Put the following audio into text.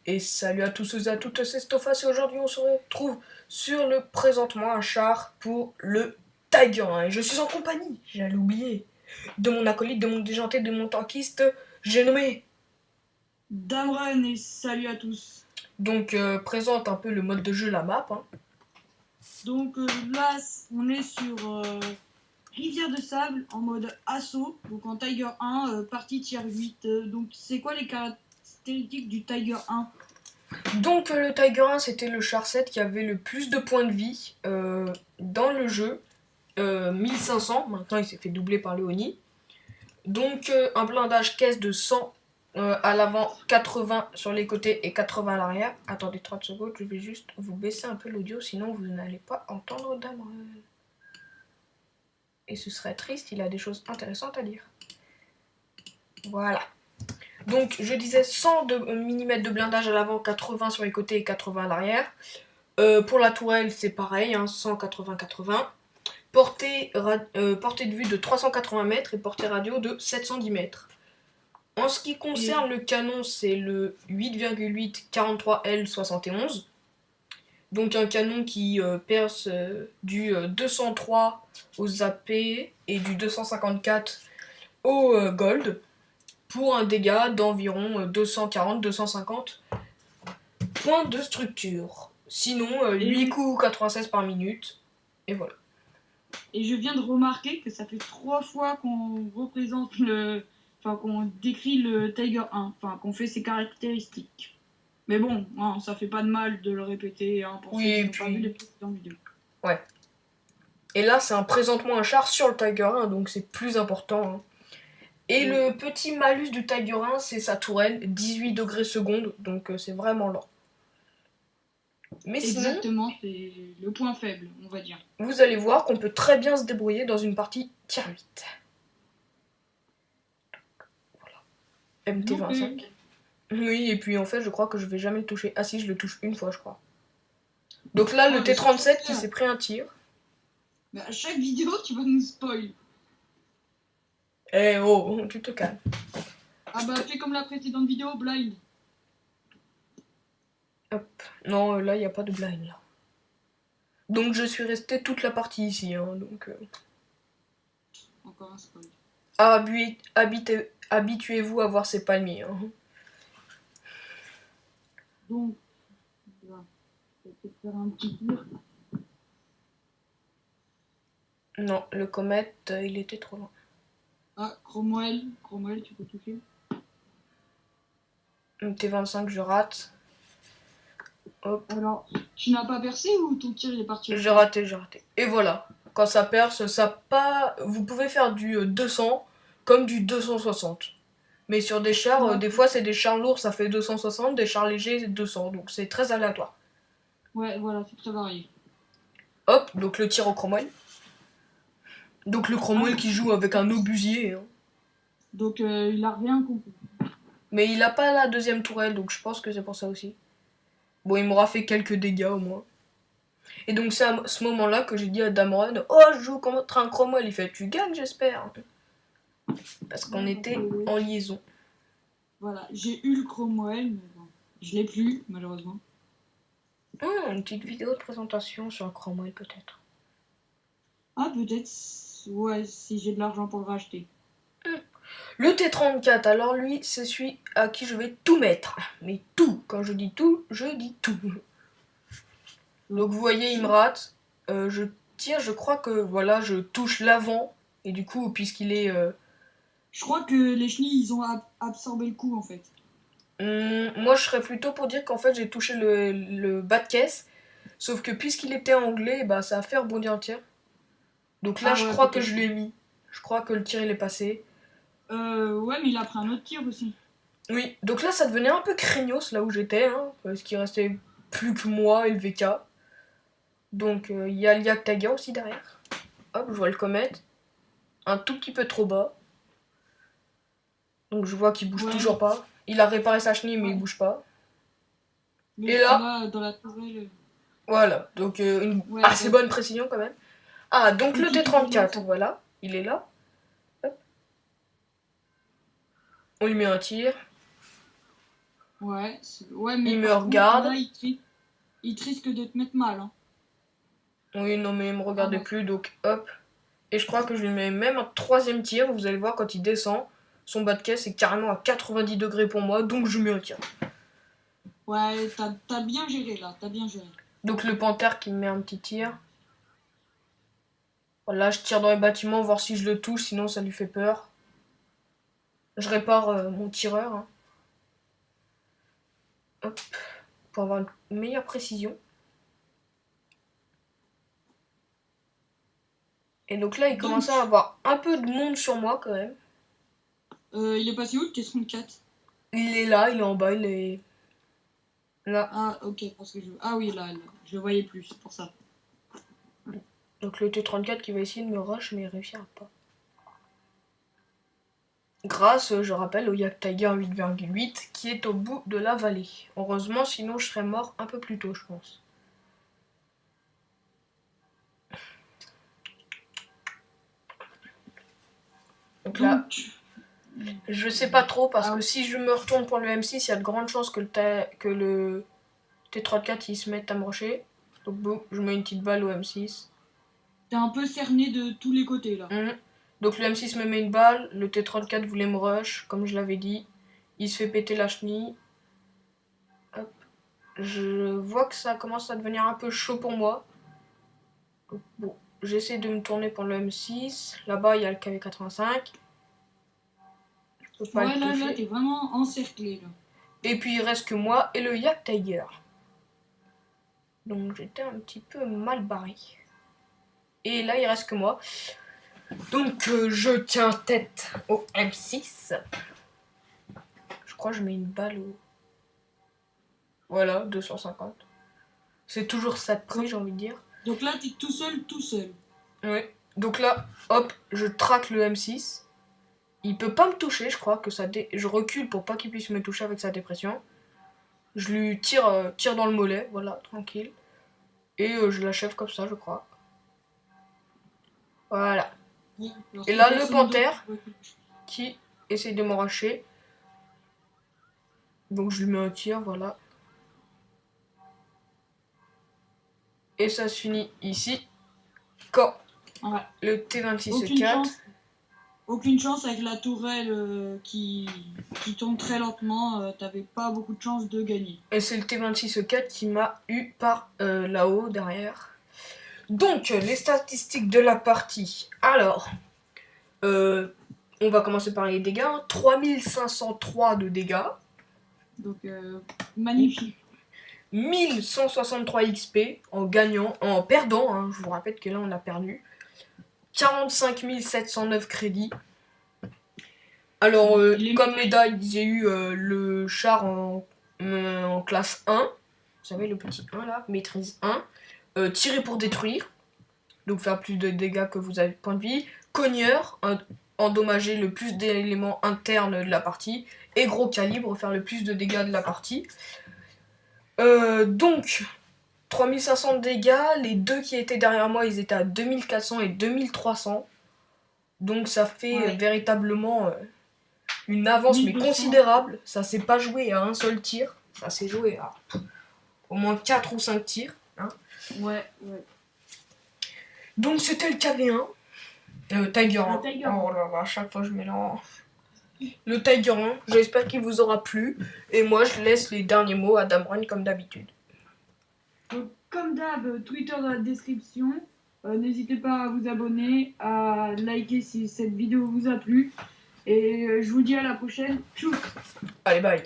Et salut à tous et à toutes, c'est Stofas et aujourd'hui on se retrouve sur le présentement un char pour le Tiger 1. Et je suis en compagnie, j'allais oublier, de mon acolyte, de mon déjanté, de mon tankiste, j'ai nommé. Damran et salut à tous. Donc présente un peu le mode de jeu, la map. Donc là, on est sur Rivière de Sable en mode assaut, donc en Tiger 1, partie tier 8. Donc c'est quoi les caractéristiques du Tiger 1? Donc le Tiger 1 c'était le char 7 qui avait le plus de points de vie dans le jeu. 1500, maintenant il s'est fait doubler par le Oni. Donc un blindage caisse de 100 à l'avant, 80 sur les côtés et 80 à l'arrière. Attendez 30 secondes, je vais juste vous baisser un peu l'audio, sinon vous n'allez pas entendre Damran. Et ce serait triste, il a des choses intéressantes à dire. Voilà. Donc je disais 100 mm de blindage à l'avant, 80 sur les côtés et 80 à l'arrière. Pour la tourelle, c'est pareil, hein, 180-80. Portée de vue de 380 mètres et portée radio de 710 mètres. En ce qui concerne le canon, c'est le 8,8 43L71. Donc un canon qui perce du 203 aux AP et du 254 au gold pour un dégât d'environ 240-250 points de structure. Sinon, 8 coups 96 par minute. Et voilà. Et je viens de remarquer que ça fait 3 fois qu'on représente qu'on décrit le Tiger 1, enfin qu'on fait ses caractéristiques. Mais bon, hein, ça fait pas de mal de le répéter hein, pour ceux qui n'ont pas vu les précédentes vidéos. Ouais. Et là, c'est un présentement un char sur le Tiger 1, donc c'est plus important. Hein. Et le petit malus du Tiger 1, c'est sa tourelle, 18 degrés secondes, donc c'est vraiment lent. Mais exactement, c'est le point faible, on va dire. Vous allez voir qu'on peut très bien se débrouiller dans une partie tier 8. Voilà. MT25. Oui, et puis en fait, je crois que je vais jamais le toucher. Ah si, je le touche une fois, je crois. Donc là, le T37 qui s'est pris un tir. Mais à chaque vidéo, tu vas nous spoil. Eh oh, tu te calmes. Ah bah, fais comme la précédente vidéo, blind. Hop. Non, là, il n'y a pas de blind, là. Donc je suis resté toute la partie ici, hein, donc... Encore un spoil. Habituez-vous à voir ces palmiers. Hein. Donc, là, je vais peut-être faire un petit tir. Non, le comète, il était trop loin. Ah, Cromwell, tu peux toucher. T25, je rate. Hop. Alors, tu n'as pas percé ou ton tir il est parti? J'ai raté. Et voilà. Quand ça perce, ça pas. Vous pouvez faire du 200 comme du 260. Mais sur des chars, des fois c'est des chars lourds, ça fait 260, des chars légers, c'est 200. Donc c'est très aléatoire. Ouais, voilà, c'est très varié. Hop, donc le tir au Cromwell. Donc le Cromwell qui joue avec un obusier. Hein. Donc il a rien compris. Mais il a pas la deuxième tourelle, donc je pense que c'est pour ça aussi. Bon, il m'aura fait quelques dégâts au moins. Et donc c'est à ce moment-là que j'ai dit à Damran, oh je joue contre un Cromwell. Il fait, tu gagnes j'espère. Parce qu'on était en liaison. Voilà, j'ai eu le Cromwell, mais bon, je l'ai plus malheureusement. Une petite vidéo de présentation sur un Cromwell peut-être. Ah peut-être, ouais, si j'ai de l'argent pour le racheter. Le T34, alors lui, c'est celui à qui je vais tout mettre. Mais tout, quand je dis tout, je dis tout. Donc vous voyez, il me rate. Je tire, je crois que voilà, je touche l'avant. Et du coup, puisqu'il est... Je crois que les chenilles, ils ont absorbé le coup en fait. Moi, je serais plutôt pour dire qu'en fait, j'ai touché le bas de caisse. Sauf que puisqu'il était anglais, bah, ça a fait rebondir le tir. Donc là, je crois que je l'ai mis. Je crois que le tir, il est passé. Ouais, mais il a pris un autre tir aussi. Oui, donc là, ça devenait un peu craignos là où j'étais. Hein, parce qu'il restait plus que moi et le VK. Donc il y a l'Yak Tiger aussi derrière. Hop, je vois le comète. Un tout petit peu trop bas. Donc je vois qu'il bouge toujours pas. Il a réparé sa chenille mais il bouge pas. Mais et là, dans la tourelle... Voilà, donc une assez bonne précision quand même. Ah, donc le T34, voilà, il est là. Hop. On lui met un tir. Ouais, ouais, mais Il me par contre, regarde. là, il te risque de te mettre mal. Hein. Oui, non, mais il me regardait Ah, ouais. plus, donc hop. Et je crois que je lui mets même un troisième tir. Vous allez voir, quand il descend, son bas de caisse est carrément à 90 degrés pour moi, donc je lui mets un tir. Ouais, t'as bien géré là, t'as bien géré. Donc le panthère qui me met un petit tir. Voilà, je tire dans les bâtiments, voir si je le touche, sinon ça lui fait peur. Je répare mon tireur. Hein. Hop, pour avoir une meilleure précision. Et donc là, il Donc, commençait à avoir un peu de monde sur moi quand même. il est passé où le T-34? Il est là, il est en bas, il est là. Ah, ok, parce que Ah oui, là, je le voyais plus, c'est pour ça. Donc le T-34 qui va essayer de me rush, mais il réussira pas. Grâce, je rappelle, au Yak Tiger 8,8 qui est au bout de la vallée. Heureusement, sinon je serais mort un peu plus tôt, je pense. Donc là, Donc, je sais pas trop parce Ah. que si je me retourne pour le M6, il y a de grandes chances que le T-34 il se mette à me rusher. Donc boum, je mets une petite balle au M6. t'es un peu cerné de tous les côtés là. Donc le M6 me met une balle, le T-34 voulait me rush, comme je l'avais dit. Il se fait péter la chenille. Hop. Je vois que ça commence à devenir un peu chaud pour moi. Donc, bon, j'essaie de me tourner pour le M6. Là-bas, il y a le KV-85. Je peux pas Ouais, le là, toucher. t'es vraiment encerclé là. Et puis il reste que moi et le Yak Tiger. Donc j'étais un petit peu mal barré. Et là, il reste que moi. Donc je tiens tête au M6. Je crois que je mets une balle au... Voilà, 250. C'est toujours ça de prix, j'ai envie de dire. Donc là, t'es tout seul, tout seul. Ouais. Donc là, hop, je traque le M6. Il peut pas me toucher, je crois que je recule pour pas qu'il puisse me toucher avec sa dépression. Je lui tire dans le mollet, voilà, tranquille. Et je l'achève comme ça, je crois. Voilà. Parce Et que là, le personne panthère d'autre- qui essaye de m'arracher. Donc je lui mets un tir, voilà. Et ça se finit ici. Quand Ouais. le T26 se Aucune cut. chance. Aucune chance avec la tourelle qui tourne très lentement. T'avais pas beaucoup de chance de gagner. Et c'est le T26 se cut qui m'a eu par là-haut, derrière. Donc, les statistiques de la partie. Alors, on va commencer par les dégâts. 3503 de dégâts. Donc, magnifique. 1163 XP en perdant, hein, je vous rappelle que là on a perdu. 45 709 crédits. Alors, comme médaille, j'ai eu le char en classe 1. Vous savez, le petit 1 là, maîtrise 1. Tirer pour détruire. Donc faire plus de dégâts que vous avez de points de vie. Cogneur, endommager le plus d'éléments internes de la partie. Et gros calibre, faire le plus de dégâts de la partie. Donc, 3500 de dégâts. Les deux qui étaient derrière moi, ils étaient à 2400 et 2300. Donc ça fait véritablement une avance, mais 1200. considérable. Ça s'est pas joué à un seul tir. Ça s'est joué à au moins 4 ou 5 tirs. Hein. Ouais. Donc c'était le KV1. Tiger 1. Tiger. Oh là là, à chaque fois je mélange. Le Tiger 1, j'espère qu'il vous aura plu. Et moi je laisse les derniers mots à Damron comme d'habitude. Donc, comme d'hab, Twitter dans la description. N'hésitez pas à vous abonner, à liker si cette vidéo vous a plu. Et je vous dis à la prochaine. Tchou. Allez, bye.